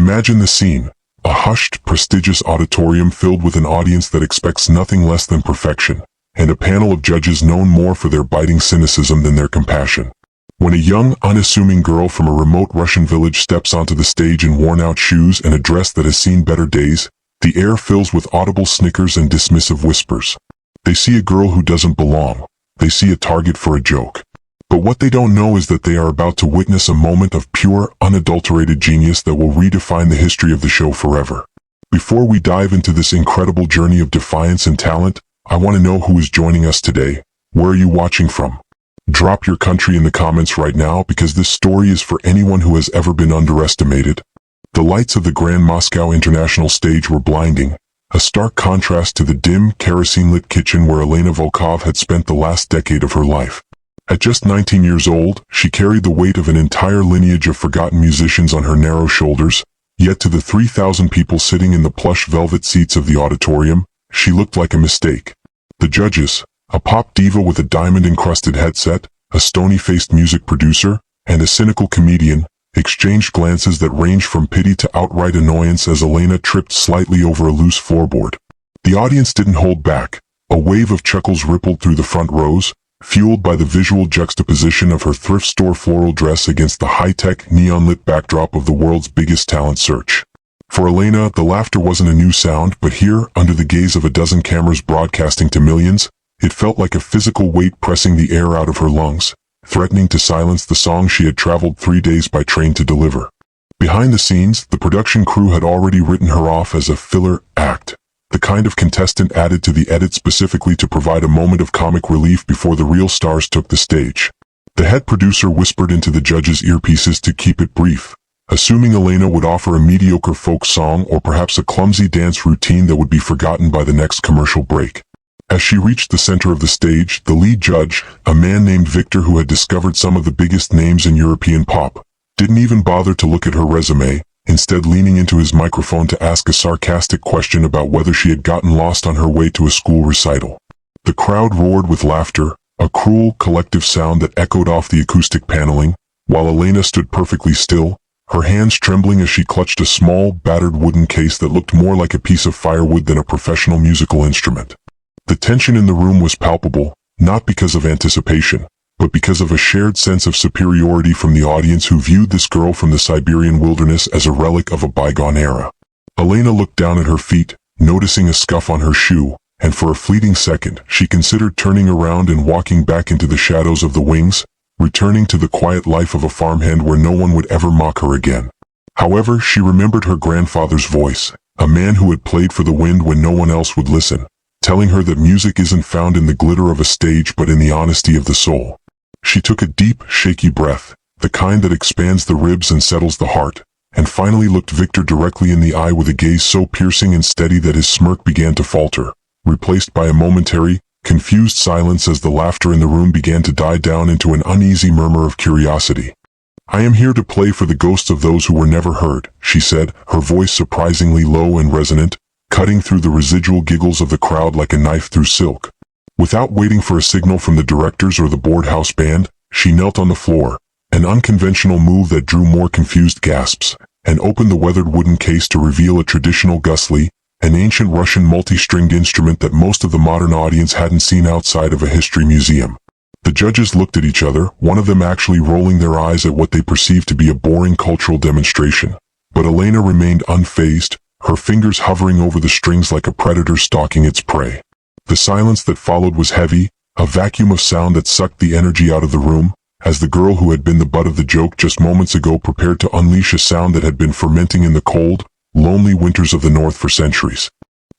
Imagine the scene. A hushed, prestigious auditorium filled with an audience that expects nothing less than perfection, and a panel of judges known more for their biting cynicism than their compassion. When a young, unassuming girl from a remote Russian village steps onto the stage in worn-out shoes and a dress that has seen better days, the air fills with audible snickers and dismissive whispers. They see a girl who doesn't belong. They see a target for a joke. But what they don't know is that they are about to witness a moment of pure, unadulterated genius that will redefine the history of the show forever. Before we dive into this incredible journey of defiance and talent, I want to know who is joining us today. Where are you watching from? Drop your country in the comments right now, because this story is for anyone who has ever been underestimated. The lights of the Grand Moscow International Stage were blinding, a stark contrast to the dim, kerosene-lit kitchen where Alena Volkov had spent the last decade of her life. At just 19 years old, she carried the weight of an entire lineage of forgotten musicians on her narrow shoulders, yet to the 3,000 people sitting in the plush velvet seats of the auditorium, she looked like a mistake. The judges, a pop diva with a diamond-encrusted headset, a stony-faced music producer, and a cynical comedian, exchanged glances that ranged from pity to outright annoyance as Alena tripped slightly over a loose floorboard. The audience didn't hold back. A wave of chuckles rippled through the front rows, fueled by the visual juxtaposition of her thrift store floral dress against the high-tech, neon-lit backdrop of the world's biggest talent search. For Alena, the laughter wasn't a new sound, but here, under the gaze of a dozen cameras broadcasting to millions, it felt like a physical weight pressing the air out of her lungs, threatening to silence the song she had traveled 3 days by train to deliver. Behind the scenes, the production crew had already written her off as a filler act, the kind of contestant added to the edit specifically to provide a moment of comic relief before the real stars took the stage. The head producer whispered into the judges' earpieces to keep it brief, assuming Alena would offer a mediocre folk song or perhaps a clumsy dance routine that would be forgotten by the next commercial break. As she reached the center of the stage, the lead judge, a man named Victor who had discovered some of the biggest names in European pop, didn't even bother to look at her resume, instead leaning into his microphone to ask a sarcastic question about whether she had gotten lost on her way to a school recital. The crowd roared with laughter, a cruel, collective sound that echoed off the acoustic paneling, while Alena stood perfectly still, her hands trembling as she clutched a small, battered wooden case that looked more like a piece of firewood than a professional musical instrument. The tension in the room was palpable, not because of anticipation, but because of a shared sense of superiority from the audience who viewed this girl from the Siberian wilderness as a relic of a bygone era. Alena looked down at her feet, noticing a scuff on her shoe, and for a fleeting second, she considered turning around and walking back into the shadows of the wings, returning to the quiet life of a farmhand where no one would ever mock her again. However, she remembered her grandfather's voice, a man who had played for the wind when no one else would listen, telling her that music isn't found in the glitter of a stage but in the honesty of the soul. She took a deep, shaky breath, the kind that expands the ribs and settles the heart, and finally looked Victor directly in the eye with a gaze so piercing and steady that his smirk began to falter, replaced by a momentary, confused silence as the laughter in the room began to die down into an uneasy murmur of curiosity. "I am here to play for the ghosts of those who were never heard," she said, her voice surprisingly low and resonant, cutting through the residual giggles of the crowd like a knife through silk. Without waiting for a signal from the directors or the boardhouse band, she knelt on the floor, an unconventional move that drew more confused gasps, and opened the weathered wooden case to reveal a traditional Gusli, an ancient Russian multi-stringed instrument that most of the modern audience hadn't seen outside of a history museum. The judges looked at each other, one of them actually rolling their eyes at what they perceived to be a boring cultural demonstration. But Alena remained unfazed, her fingers hovering over the strings like a predator stalking its prey. The silence that followed was heavy, a vacuum of sound that sucked the energy out of the room, as the girl who had been the butt of the joke just moments ago prepared to unleash a sound that had been fermenting in the cold, lonely winters of the North for centuries.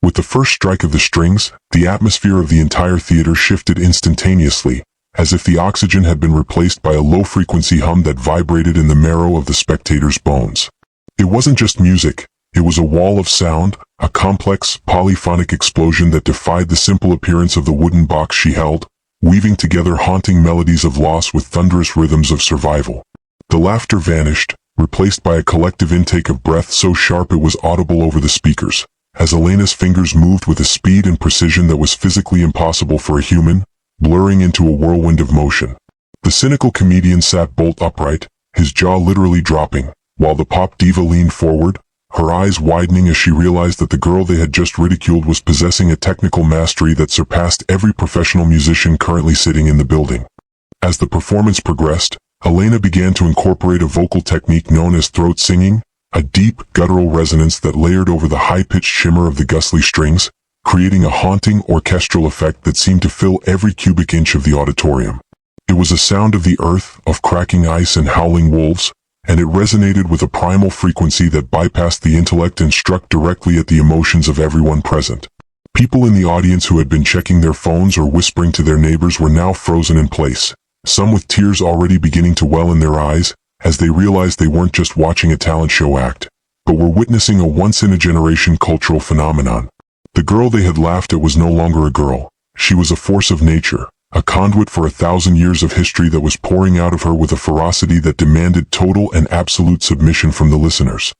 With the first strike of the strings, the atmosphere of the entire theater shifted instantaneously, as if the oxygen had been replaced by a low-frequency hum that vibrated in the marrow of the spectators' bones. It wasn't just music. It was a wall of sound, a complex, polyphonic explosion that defied the simple appearance of the wooden box she held, weaving together haunting melodies of loss with thunderous rhythms of survival. The laughter vanished, replaced by a collective intake of breath so sharp it was audible over the speakers, as Alena's fingers moved with a speed and precision that was physically impossible for a human, blurring into a whirlwind of motion. The cynical comedian sat bolt upright, his jaw literally dropping, while the pop diva leaned forward, her eyes widening as she realized that the girl they had just ridiculed was possessing a technical mastery that surpassed every professional musician currently sitting in the building. As the performance progressed, Alena began to incorporate a vocal technique known as throat singing, a deep, guttural resonance that layered over the high-pitched shimmer of the Gusli strings, creating a haunting orchestral effect that seemed to fill every cubic inch of the auditorium. It was a sound of the earth, of cracking ice and howling wolves, and it resonated with a primal frequency that bypassed the intellect and struck directly at the emotions of everyone present. People in the audience who had been checking their phones or whispering to their neighbors were now frozen in place, some with tears already beginning to well in their eyes, as they realized they weren't just watching a talent show act, but were witnessing a once-in-a-generation cultural phenomenon. The girl they had laughed at was no longer a girl. She was a force of nature, a conduit for 1,000 years of history that was pouring out of her with a ferocity that demanded total and absolute submission from the listeners.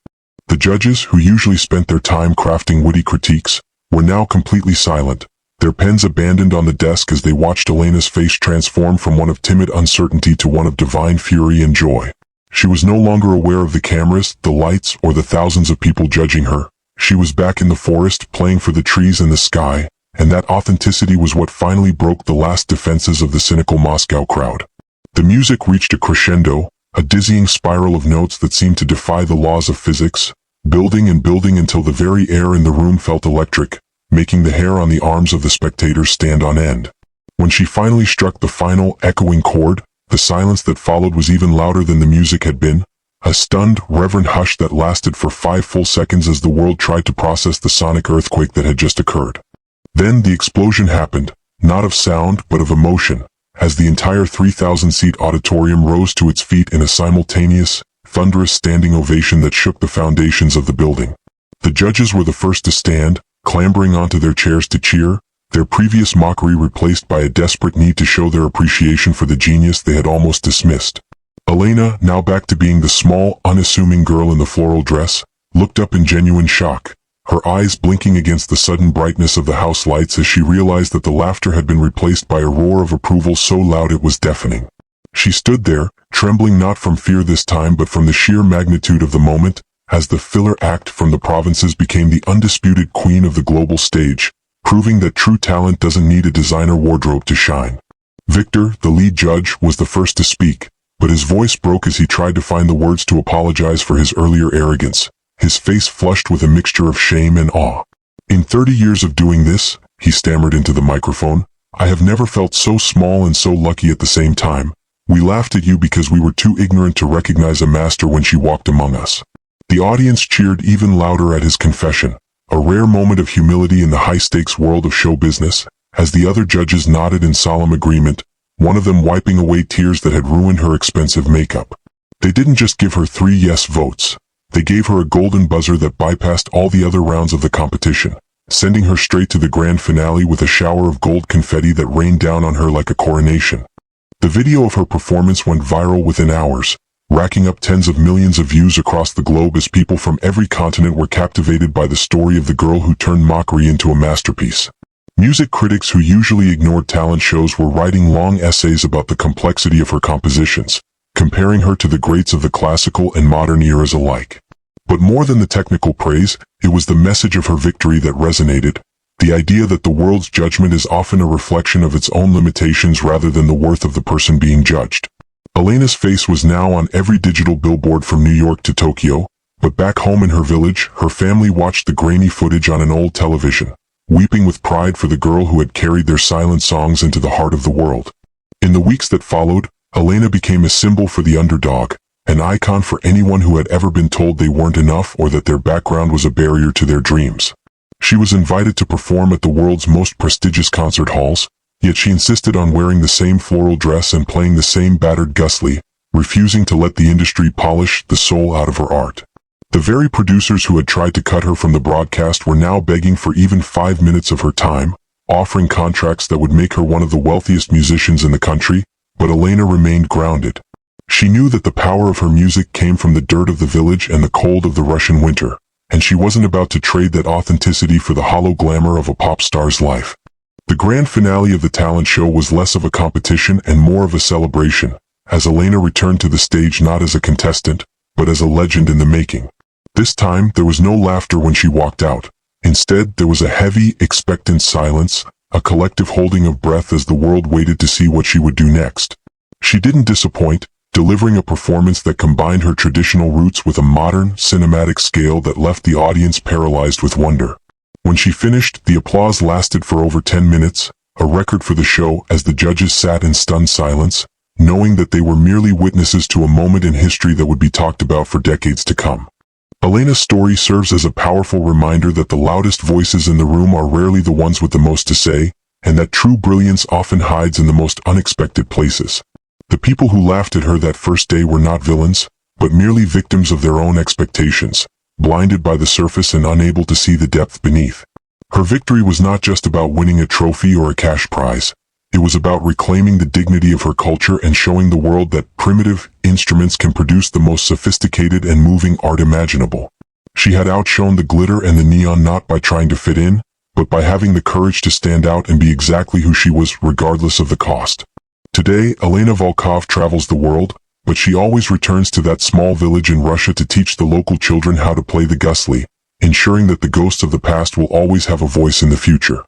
The judges, who usually spent their time crafting witty critiques, were now completely silent, their pens abandoned on the desk as they watched Alena's face transform from one of timid uncertainty to one of divine fury and joy. She was no longer aware of the cameras, the lights, or the thousands of people judging her. She was back in the forest, playing for the trees and the sky, and that authenticity was what finally broke the last defenses of the cynical Moscow crowd. The music reached a crescendo, a dizzying spiral of notes that seemed to defy the laws of physics, building and building until the very air in the room felt electric, making the hair on the arms of the spectators stand on end. When she finally struck the final, echoing chord, the silence that followed was even louder than the music had been, a stunned, reverent hush that lasted for 5 full seconds as the world tried to process the sonic earthquake that had just occurred. Then the explosion happened, not of sound but of emotion, as the entire 3,000-seat auditorium rose to its feet in a simultaneous, thunderous standing ovation that shook the foundations of the building. The judges were the first to stand, clambering onto their chairs to cheer, their previous mockery replaced by a desperate need to show their appreciation for the genius they had almost dismissed. Alena, now back to being the small, unassuming girl in the floral dress, looked up in genuine shock, her eyes blinking against the sudden brightness of the house lights as she realized that the laughter had been replaced by a roar of approval so loud it was deafening. She stood there, trembling not from fear this time but from the sheer magnitude of the moment, as the filler act from the provinces became the undisputed queen of the global stage, proving that true talent doesn't need a designer wardrobe to shine. Victor, the lead judge, was the first to speak, but his voice broke as he tried to find the words to apologize for his earlier arrogance, his face flushed with a mixture of shame and awe. "In 30 years of doing this," he stammered into the microphone, "I have never felt so small and so lucky at the same time. We laughed at you because we were too ignorant to recognize a master when she walked among us." The audience cheered even louder at his confession, a rare moment of humility in the high-stakes world of show business, as the other judges nodded in solemn agreement, one of them wiping away tears that had ruined her expensive makeup. They didn't just give her 3 yes votes. They gave her a golden buzzer that bypassed all the other rounds of the competition, sending her straight to the grand finale with a shower of gold confetti that rained down on her like a coronation. The video of her performance went viral within hours, racking up tens of millions of views across the globe as people from every continent were captivated by the story of the girl who turned mockery into a masterpiece. Music critics who usually ignored talent shows were writing long essays about the complexity of her compositions, comparing her to the greats of the classical and modern eras alike. But more than the technical praise, it was the message of her victory that resonated, the idea that the world's judgment is often a reflection of its own limitations rather than the worth of the person being judged. Alena's face was now on every digital billboard from New York to Tokyo, but back home in her village, her family watched the grainy footage on an old television, weeping with pride for the girl who had carried their silent songs into the heart of the world. In the weeks that followed, Alena became a symbol for the underdog, an icon for anyone who had ever been told they weren't enough or that their background was a barrier to their dreams. She was invited to perform at the world's most prestigious concert halls, yet she insisted on wearing the same floral dress and playing the same battered Gusli, refusing to let the industry polish the soul out of her art. The very producers who had tried to cut her from the broadcast were now begging for even 5 minutes of her time, offering contracts that would make her one of the wealthiest musicians in the country, but Alena remained grounded. She knew that the power of her music came from the dirt of the village and the cold of the Russian winter, and she wasn't about to trade that authenticity for the hollow glamour of a pop star's life. The grand finale of the talent show was less of a competition and more of a celebration, as Alena returned to the stage not as a contestant, but as a legend in the making. This time, there was no laughter when she walked out. Instead, there was a heavy, expectant silence, a collective holding of breath as the world waited to see what she would do next. She didn't disappoint, delivering a performance that combined her traditional roots with a modern, cinematic scale that left the audience paralyzed with wonder. When she finished, the applause lasted for over 10 minutes, a record for the show, as the judges sat in stunned silence, knowing that they were merely witnesses to a moment in history that would be talked about for decades to come. Alena's story serves as a powerful reminder that the loudest voices in the room are rarely the ones with the most to say, and that true brilliance often hides in the most unexpected places. The people who laughed at her that first day were not villains, but merely victims of their own expectations, blinded by the surface and unable to see the depth beneath. Her victory was not just about winning a trophy or a cash prize. It was about reclaiming the dignity of her culture and showing the world that primitive instruments can produce the most sophisticated and moving art imaginable. She had outshone the glitter and the neon not by trying to fit in, but by having the courage to stand out and be exactly who she was, regardless of the cost. Today, Alena Volkov travels the world, but she always returns to that small village in Russia to teach the local children how to play the Gusli, ensuring that the ghosts of the past will always have a voice in the future.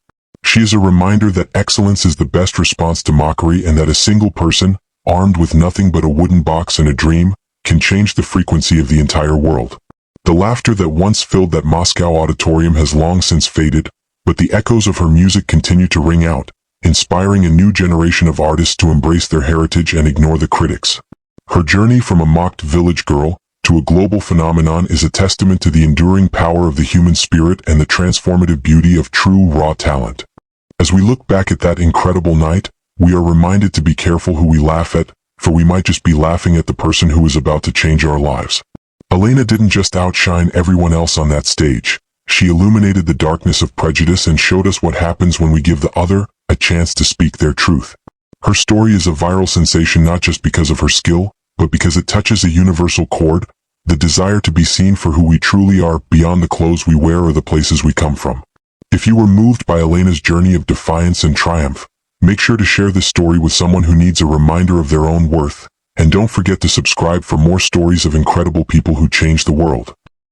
She is a reminder that excellence is the best response to mockery and that a single person, armed with nothing but a wooden box and a dream, can change the frequency of the entire world. The laughter that once filled that Moscow auditorium has long since faded, but the echoes of her music continue to ring out, inspiring a new generation of artists to embrace their heritage and ignore the critics. Her journey from a mocked village girl to a global phenomenon is a testament to the enduring power of the human spirit and the transformative beauty of true raw talent. As we look back at that incredible night, we are reminded to be careful who we laugh at, for we might just be laughing at the person who is about to change our lives. Alena didn't just outshine everyone else on that stage. She illuminated the darkness of prejudice and showed us what happens when we give the other a chance to speak their truth. Her story is a viral sensation not just because of her skill, but because it touches a universal chord, the desire to be seen for who we truly are beyond the clothes we wear or the places we come from. If you were moved by Alena's journey of defiance and triumph, make sure to share this story with someone who needs a reminder of their own worth, and don't forget to subscribe for more stories of incredible people who changed the world.